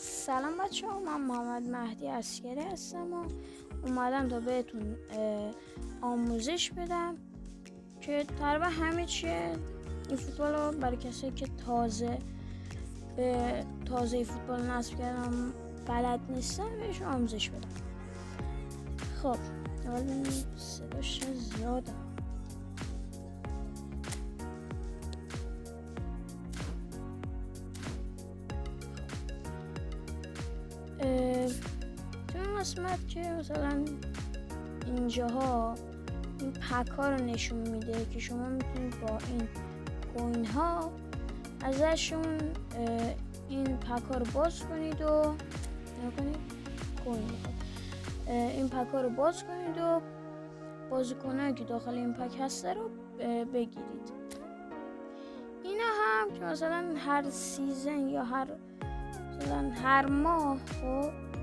سلام بچه ها، من محمد مهدی عسکری هستم و اومدم تا بهتون آموزش بدم که تقریبا همه چیه این فوتبال رو برای کسایی که تازه فوتبال نصب کردم بلد نیستن بهش آموزش بدم. خب اول صداش زیاده. تو این قسمت که مثلا اینجاها این پک ها رو نشون میده که شما میتونید با این کوین ها ازشون این پک ها رو باز کنید و این پک ها رو باز کنید و بازیکنایی که داخل این پک هسته رو بگیرید. اینا هم که مثلا هر سیزن یا هر ماه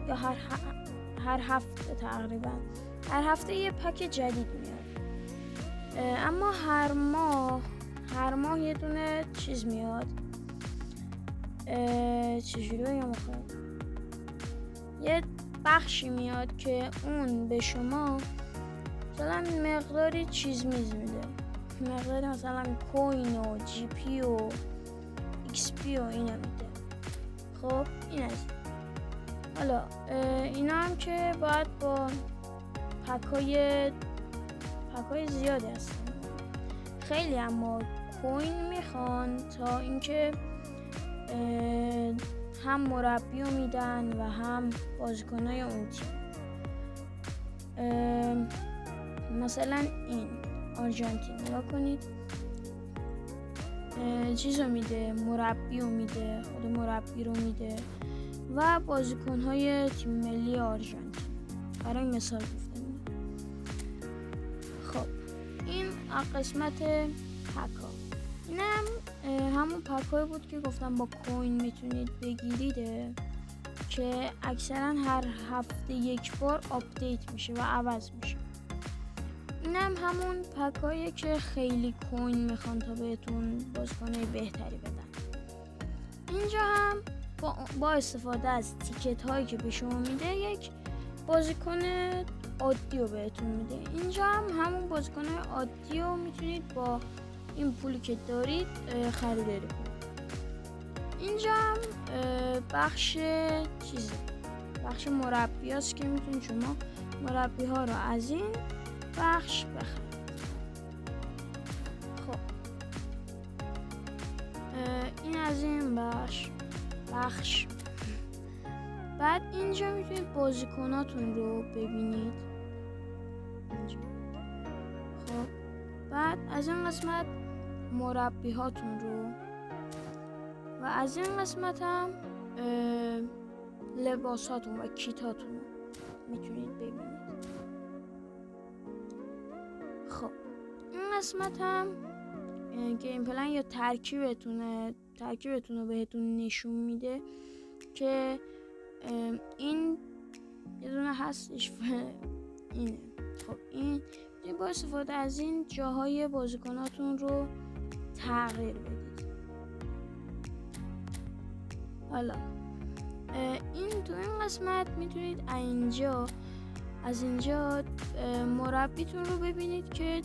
یا هر هفته تقریبا هر هفته یه پک جدید میاد. اما هر ماه یه دونه چیز میاد. چجوری بگم یه بخشی میاد که اون به شما مثلا مقداری چیز میده، مقداری مثلا کوین و جی پی و ایکس پی و اینا میده. خب این از حالا اینا هم که باید با پکای زیادی هستن خیلی، اما کوین میخوان تا اینکه هم مربی رو میدن و هم بازیکنای اون تیم. مثلا این آرژانتین نگاه کنید، چیز رو میده، مربی رو میده، خود مربی رو میده و بازیکن‌های تیم ملی آرژانتین، برای مثال گفتم. خب این قسمت پکا، اینم همون پکایی بود که گفتم با کوین میتونید بگیرید که اکثرا هر هفته یک بار آپدیت میشه و عوض میشه. اینم همون پکاییه که خیلی کوین میخوان تا بهتون بازیکنای بهتری بدن. اینجا هم با استفاده از تیکت هایی که به شما میده یک بازیکن عادی رو بهتون میده. اینجا هم همون بازیکن عادی رو میتونید با این پولی که دارید خریداری کنید. اینجا هم بخش مربی هست که میتونید شما مربی ها رو از این بخش بخرید. خب این از این بخش. بعد اینجا میتونید بازیکناتون رو ببینید اینجا. خب بعد از این قسمت مربی هاتون رو و از این قسمت هم لباساتون و کیتاتون رو میتونید ببینید. خب این قسمت هم گیم پلن یا ترکیبتون رو بهتون نشون میده که این یه دونه هستش اینه. خب این با استفاده از این جاهای بازیکناتون رو تغییر بدید. حالا این تو این قسمت میتونید از اینجا مربیتون رو ببینید که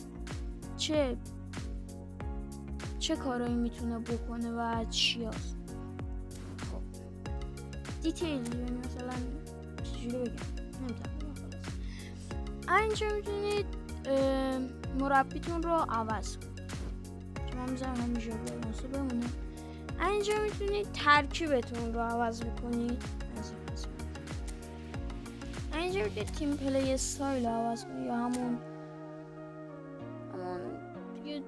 چه کارایی میتونه بکنه و چی هست. خب دیتیل مثلا چجوری بگم نمیتونم خلاص. اینجا میتونید مربیتون رو عوض کنید که من میذارم همینجا بلانسه بمونه. اینجا میتونید ترکیبتون رو عوض بکنید. اینجا میتونید تیم پلی استایل رو عوض کنید یا همون دیگه،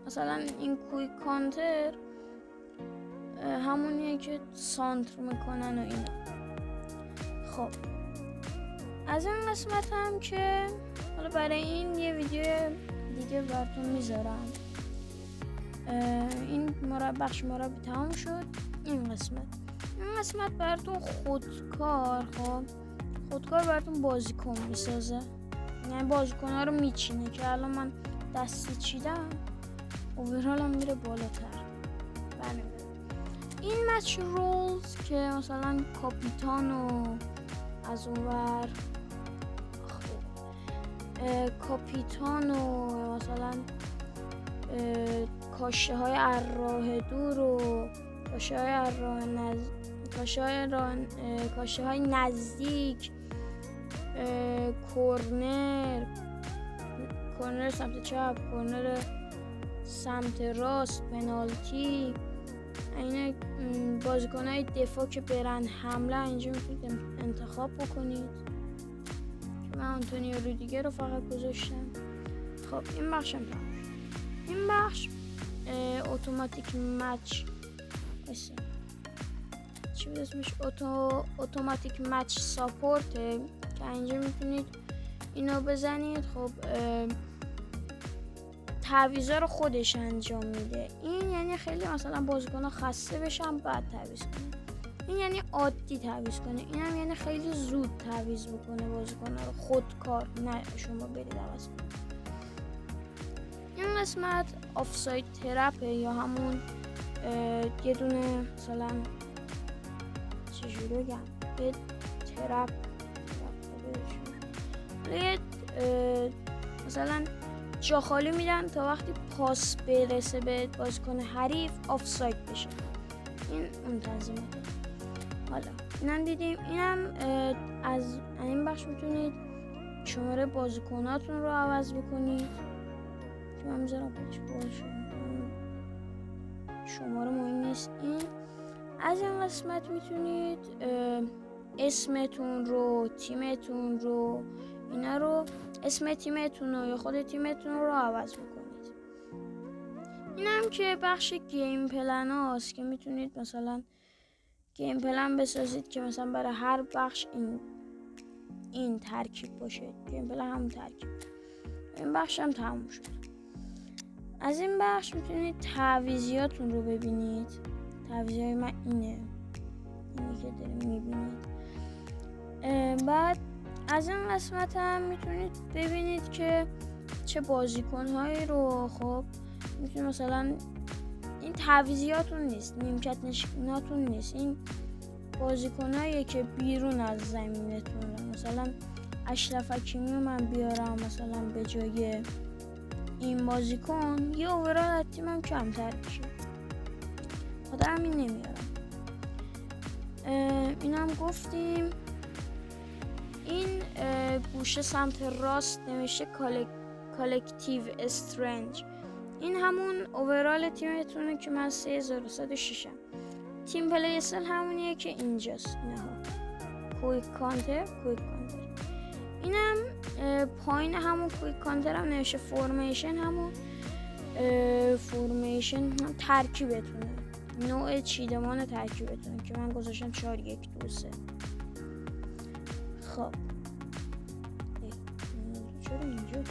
مثلا این کویک کانتر همونیه که سانتر میکنن و اینا. خب از این قسمت هم که حالا برای این یه ویدیو دیگه براتون میذارم. این بخش مربی تمام شد. این قسمت براتون خودکار براتون بازیکن میسازه، یعنی بازیکن ها رو میچینه که الان من دستی چیدم اوورالم میره بالاتر. این مچ رولز که مثلا کاپیتان و از اونور کاپیتان و مثلا کاشه های راه دور و کاشه های نزدیک، کورنر سمت چپ، کورنر سمت راست، پنالتی، این بازیکن‌های دفاع که برن حمله اینجا میتونید انتخاب بکنید که من آنتونیو رودیگر رو فقط گذاشتم. خب این بخشم تمام. این بخش اتوماتیک مچ چی بود اسمش؟ اتوماتیک مچ ساپورت که اینجا میتونید اینو بزنید. خب تعویضا رو خودش انجام میده. این یعنی خیلی مثلا بازیکن‌ها خسته بشن بعد تعویض کنه. این یعنی عادی تعویض کنه. این هم یعنی خیلی زود تعویض بکنه بازیکن‌ها رو، خودکار، نه شما برید عوض کنید. این قسمت آفساید ترپ یا همون یه دونه مثلا چجوری بگم یه ترپ مثلا جا خالی میدن تا وقتی پاس برسه به بازیکن حریف آفساید بشه. این اون تنظیمه. حالا اینم دیدیم. اینم از این بخش میتونید شماره بازیکناتون رو عوض بکنید که من میذارم خودش باشه، شماره مهم نیست. این از این قسمت میتونید اسمتون رو، تیمتون رو، اینا رو، اسم تیمتون رو یا خود تیمتون رو عوض بکنید. این هم که بخش گیم پلن هاست که میتونید مثلا گیم پلن بسازید که مثلا برای هر بخش این ترکیب باشه. گیم پلن همون ترکیب. این بخش هم تموم شد. از این بخش میتونید تعویضیاتون رو ببینید. تعویضای من اینی که داریم میبینید. بعد از این قسمت هم میتونید ببینید که چه بازیکن‌هایی رو، خب میتونید مثلا این تعویضیاتون نیست، نیمکت نشیناتون نیست، این بازیکن‌هایی که بیرون از زمینتون، مثلا اشرف حکیمی رو من بیارم مثلا به جای این بازیکن، یه اوورال از تیمم کمتر میشه. خدا همین نمیارم. اینم گفتیم. این گوشه سمت راست نوشته کالکتیو استرنج. این همون اوورال تیمتونه که من 3106 م. تیم پلی استایل همونیه که اینجاست. اینها کویک کانتر. اینم پایین همون کویک کانتر هم نوشته فورمیشن. همون فورمیشن ترکیبتونه، نوع چیدمان ترکیبتونه که من گذاشتم 4-1-2-3. خب چرا اینجا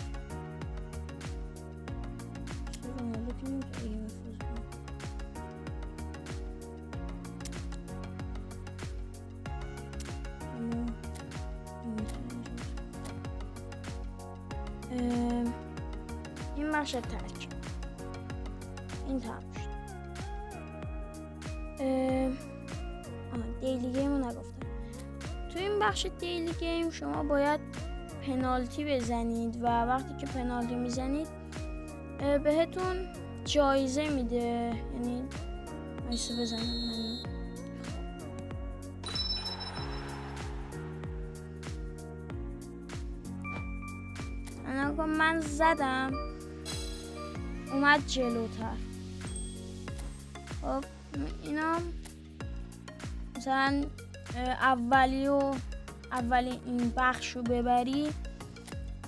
این بخش ترکیب این تمام شد. دیلی گیم رو نگفتم. تو این بخش دیلی گیم شما باید پنالتی بزنید و وقتی که پنالتی میزنید بهتون جایزه میده. یعنی ایسو بزنم من زدم اومد جلوتر. خب اینا مثلا اولی این بخش رو ببری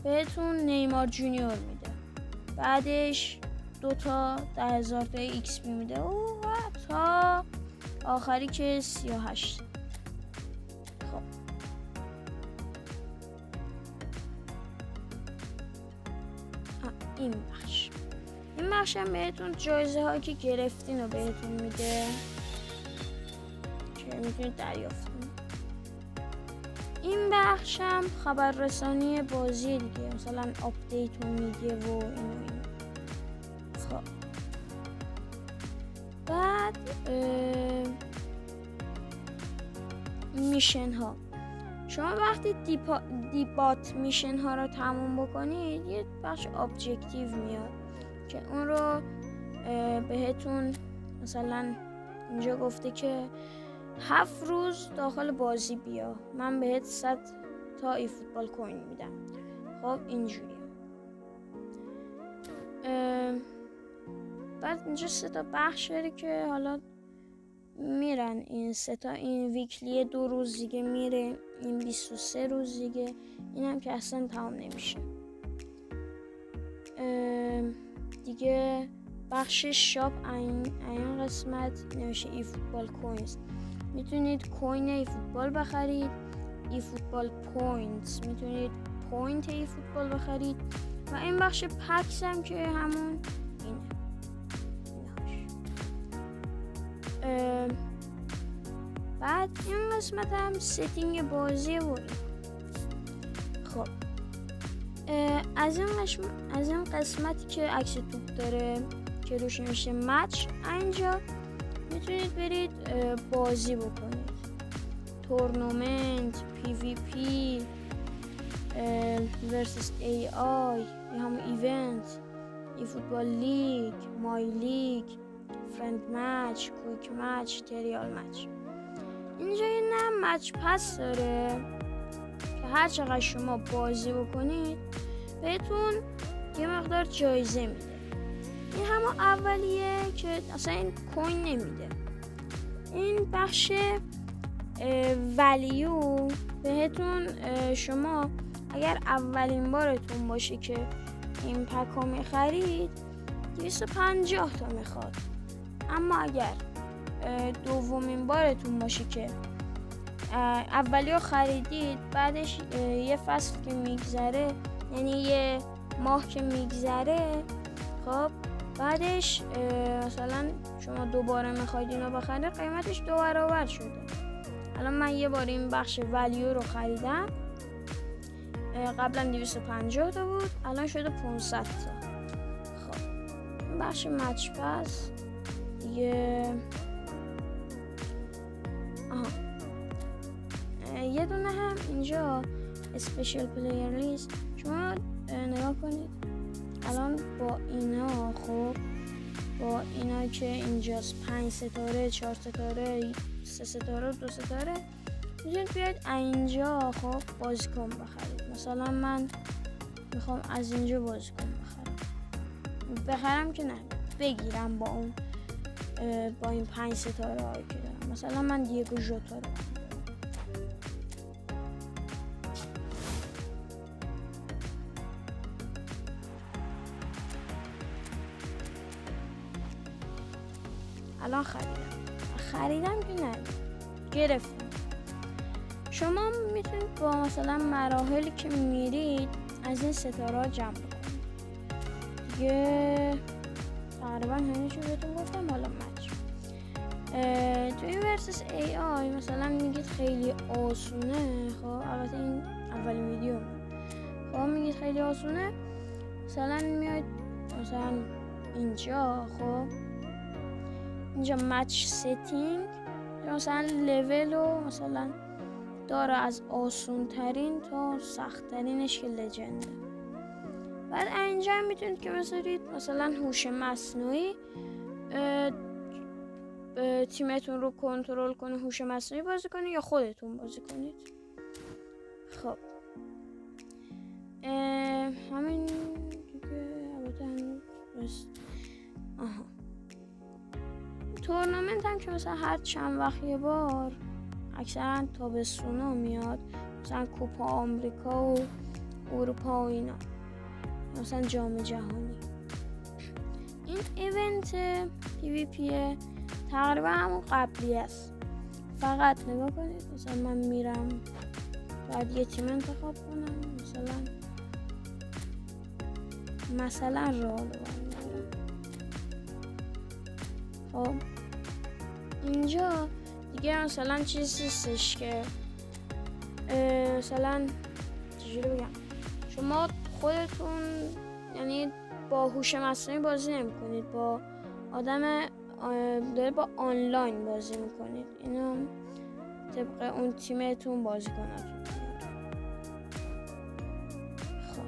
بهتون نیمار جونیور میده، بعدش 2 10,000 تا ایکس پی میده و تا آخری که 38. خب این بخش هم بهتون جایزه هایی که گرفتین رو بهتون میده که میتونید دریافت کنید. این بخش هم خبررسانی بازی دیگه، مثلا آپدیت رو میگه و این. خب بعد میشن ها. شما وقتی دیبات میشن ها رو تموم بکنید یه بخش ابجکتیو میاد که اون رو بهتون مثلا اینجا گفته که 7 روز داخل بازی بیا، من بهت 100 تا ای فوتبال کوین میدم. خب اینجوریه. بعد اینجا 3 تا بخش داره که حالا میرن این 3 تا. این ویکلی 2 روز دیگه میره، این 23 روز دیگه، این هم که اصلا تمام نمیشه دیگه. بخش شاپ این قسمت نمیشه ای فوتبال کوینز، میتونید کوین ای فوتبال بخرید. ای فوتبال پوینتس، میتونید پوینت ای فوتبال بخرید. و این بخش پکس هم که همون اینه. بعد این قسمت هم ستینگ بازی بود. خب از این قسمتی که عکس توپ داره که روش میشه مچ، اینجا میتونید برید بازی بکنید. تورنمنت، پی وی پی، ورسس ای آی، یا هم ایونت، ای فوتبال لیگ، مای لیگ، فرند مچ، کویک مچ، تریال مچ. اینجا یه نه مچ پس داره که هر چقدر شما بازی بکنید بهتون یه مقدار جایزه میده. این همون اولیه که اصلا این کوین نمیده. این بخش ولیو بهتون، شما اگر اولین بارتون باشه که این پک رو میخرید 250 تا میخواد. اما اگر دومین بارتون باشه که اولیو خریدید، بعدش یه فصل که میگذره، یعنی یه ماه که میگذره، خب بعدش مثلا شما دوباره میخواید اینو بخرید، قیمتش 2 برابر شده. الان من یه بار این بخش ولیو رو خریدم، قبلا 250 تا بود، الان شده 500 تا. خب این بخش مچ پس یه دونه هم اینجا اسپیشال پلیر لیست. شما نگاه کنید الان با اینا، خب با اینا که اینجاست 5 ستاره، 4 ستاره، 3 ستاره، 2 ستاره، میتونید بیاید اینجا خب بازیکن بخرید. مثلا من میخوام از اینجا بازیکن بخرم که نه، بگیرم با اون با این 5 ستاره هایی که دارم. مثلا من دیگو ژوتا رو الان خریدم که نه، گرفتم. شما میتونید با مثلا مراحلی که میرید از این ستاره ها جمع کنید دیگه. تقریبا همه چی بهتون گفتم. حالا مچ توی ورسس ای آی مثلا میگید خیلی آسونه. خب البته این اولین ویدیو خب میگید خیلی آسونه، مثلا میاید مثلا اینجا، خب اینجا مچ ستینگ، مثلا لول رو مثلا داره از آسون ترین تا سخت ترینش که لجنده. بعد اینجا هم میتونید که بذارید مثلا هوش مصنوعی تیمتون رو کنترل کنه، هوش مصنوعی بازی کنه یا خودتون بازی کنید. خب همین دیگه. البته هنوز تورنمنت هم که مثلا هر چند وقت یه بار، اکثرا تابستونا میاد، مثلا کوپا آمریکا و اروپا و اینا، مثلا جام جهانی. این ایونت پی وی پیه تقریبا همون قبلی است، فقط نگاه کنید مثلا من میرم باید یه تیم انتخاب کنم، مثلا رئال. خب اینجا دیگه مثلا چیزی نیستش که مثلا چجوری بگم، شما خودتون یعنی با هوش مصنوعی بازی نمی کنید، با آدم داره با آنلاین بازی میکنید. اینو طبق اون تیمتون بازیکناتون. خب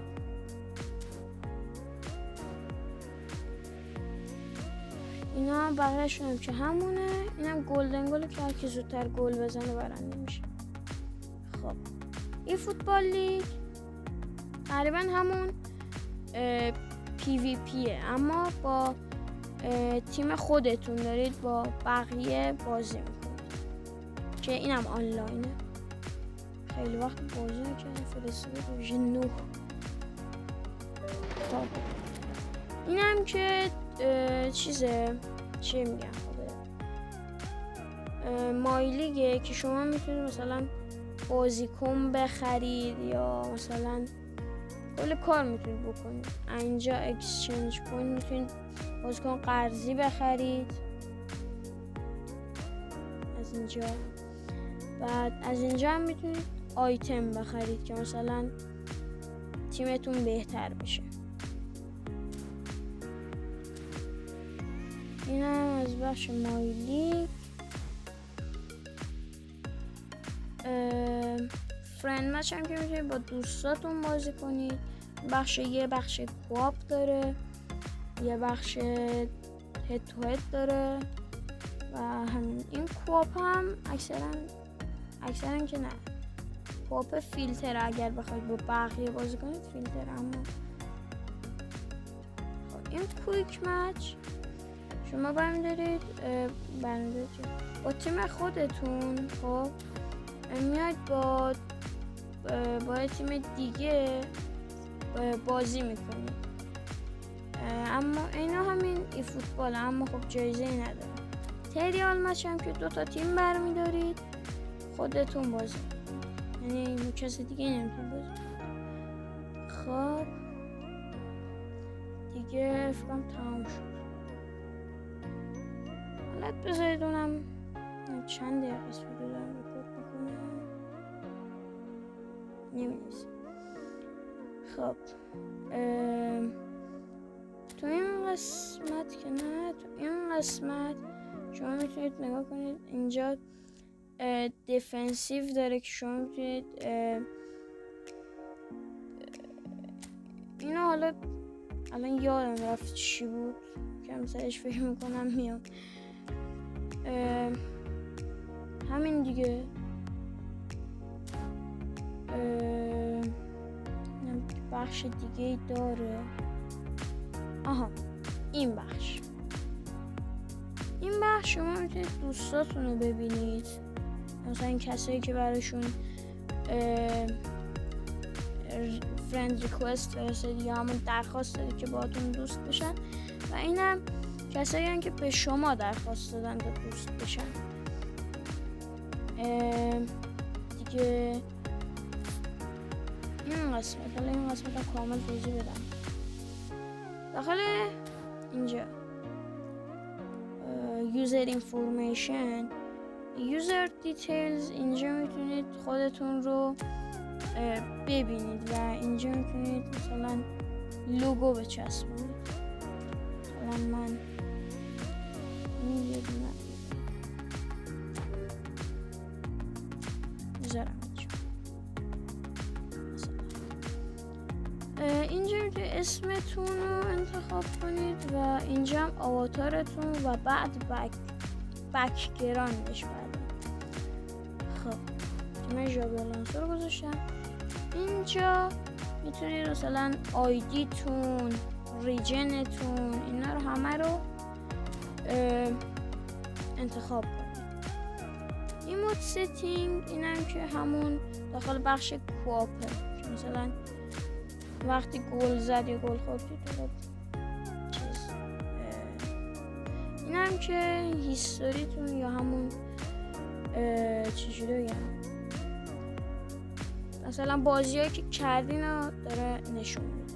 اینا هم بقیه‌شون هم که همونه. اینم گلدن گل که هر کی زودتر گل بزنه برنده میشه. خب این فوتبال لیگ تقریبا همون PvPه، اما با تیم خودتون دارید با بقیه بازی میکنید که اینم آنلاینه. خیلی وقت بازی نکردم، فرستاده دیویژن 9. خب اینم که چی میگم مایلیگه که شما میتونید مثلا بازیکن بخرید یا مثلا کل کار میتونید بکنید. اینجا اکسچنج کوین میتونید بازیکن قرضی بخرید از اینجا. بعد از اینجا هم میتونید آیتم بخرید که مثلا تیمتون بهتر بشه. این هم از بخش مایلی. فرند مچ هم که میتونید با دوستاتون بازی کنید. یه بخش کوآپ داره، یه بخش هد تو هد داره و همین. این کوآپ هم اکثرا که نه، کوآپ فیلتر اگر بخواید با بقیه بازی کنید فیلتر. اما خب این کویک مچ شما برمیدارید با تیم خودتون. خب میاد با تیم دیگه بازی میکنید. اما اینا همین ای فوتبال، اما خب جایزه نداره. تریال مچ هم که 2 تا تیم برمیدارید خودتون بازی، یعنی کسی دیگه نمیتونه بازی. خب دیگه فکرم تمام شد. حالا بذارید اونم چند دقیقه از ویدیو دارم رکورد میکنم نمی‌نویسم. خب تو این قسمت که نه، تو این قسمت شما میتونید نگاه کنید. اینجا دفنسیو داره که شما میتونید اینا، حالا الان یادم رفت چی بود که مثلش فکر میکنم میام. همین دیگه. بخش دیگه داره. آها این بخش شما میتونید دوستاتون رو ببینید، مثلا کسایی که براشون فرند ریکوست فرستادید یا همون درخواست دادید که باهاتون دوست بشن، و اینم کسایی هستن که به شما درخواست دادن تا دوست بشن. دیگه این قسمت، حالا این قسمت رو کامل توضیح بدم. داخل اینجا یوزر اینفورمیشن، یوزر دیتیلز، اینجا میتونید خودتون رو ببینید و اینجا میتونید مثلا لوگو بچسبونید. مثلا من این یه دونه میذارم اینجا میتونید اسمتون رو انتخاب کنید و اینجا هم آواتارتون و بعد بکگراندش بدید. خب که من ژابی آلونسو رو گذاشتم. اینجا میتونید مثلا آیدیتون، ریجنتون، اینا رو همه رو انتخاب کنید. ایموت ستینگ، اینم که همون داخل بخش کوآپه که مثلا وقتی گل زد یا گل خوردید این هم که هیستوریتون یا همون چجوری بگم، مثلا بازیایی که کردین رو داره نشون میده.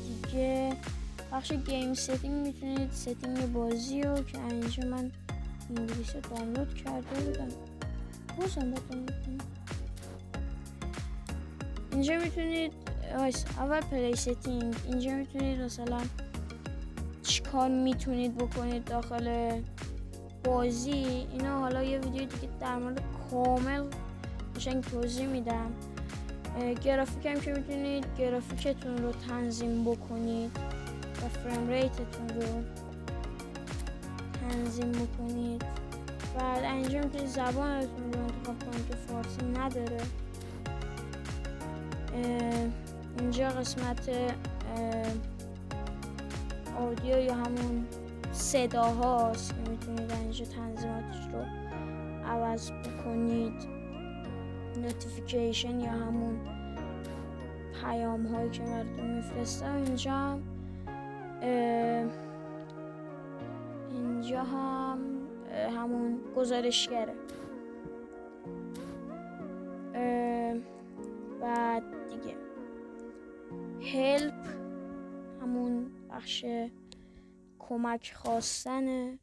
دیگه بخش گیم ستینگ میتونید ستینگ بازی رو که اینجا من انگلیسی دانلود کرده بودم بازم باتون میکنم. اینجا میتونید اول پلی ستینگ، اینجا میتونید مثلا چیکار میتونید بکنید داخل بازی، اینا حالا یه ویدیو دیگه در مورد کامل قشنگ توضیح میدم. گرافیک هم که میتونید گرافیکتون رو تنظیم بکنید و فریم ریتتون رو تنظیم بکنید. بعد اینجا میتونید زبانتون رو انتخاب کنید که فارسی نداره. اینجا قسمت آدیو یا همون صدا هاست که میتونید اینجا تنظیماتش رو عوض بکنید. نوتیفیکیشن یا همون پیام هایی که براتون میفرسته. اینجا هم همون گزارشگره. بعد دیگه هلپ همون بخش کمک خواستنه.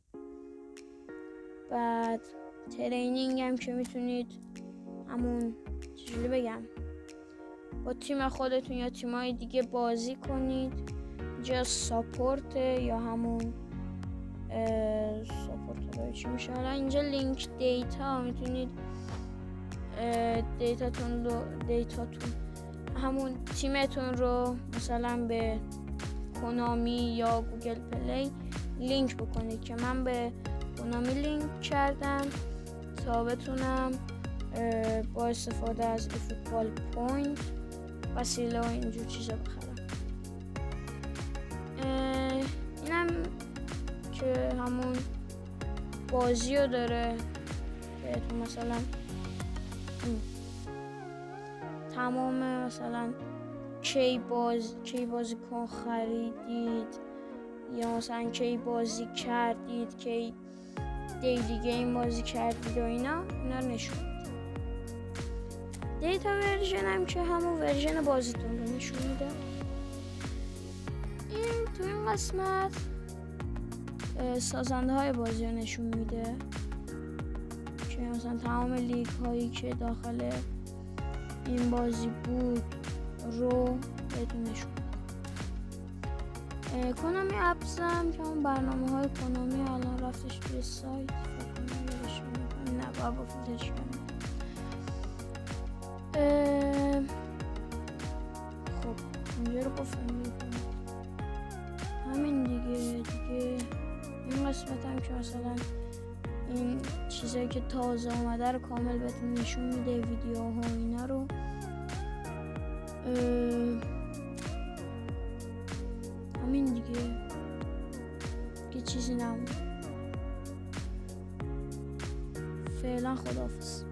بعد ترینینگ هم که میتونید همون چجوری بگم با تیم خودتون یا تیمای دیگه بازی کنید. اینجا ساپورت یا همون ساپورت رو چی میشه حالا. اینجا لینک دیتا میتونید دیتاتون همون تیمتون رو مثلا به کنامی یا گوگل پلی لینک بکنید که من به کنامی لینک کردم تا بتونم با استفاده از فوتبال پوینت وسیله و اینجور چیزا بخرم. اینم که همون بازی رو داره که مثلا تمام مثلا کی بازیکن خریدید یا مثلا کی بازی کردید، کی دیلی گیم بازی کردید و اینا رو نشون میده. دیتا ورژن هم که همون ورژن بازیتون رو نشون میده. این تو این قسمت سازنده های بازی رو نشون میده که مثلا تمام لیگ هایی که داخل این بازی بود رو بهتون نشون میده. کنامی اپس هم که اون برنامه های کنامی الان رفتش توی سایت نه بابا فیلترش کنم. خب اینجا رو گفتم همین دیگه این قسمت هم که مثلا این چیزایی که تازه اومده رو کامل بهتون نشون میده، ویدیوها و اینا رو. همین دیگه چیزی نمونه. فعلا خداحافظ.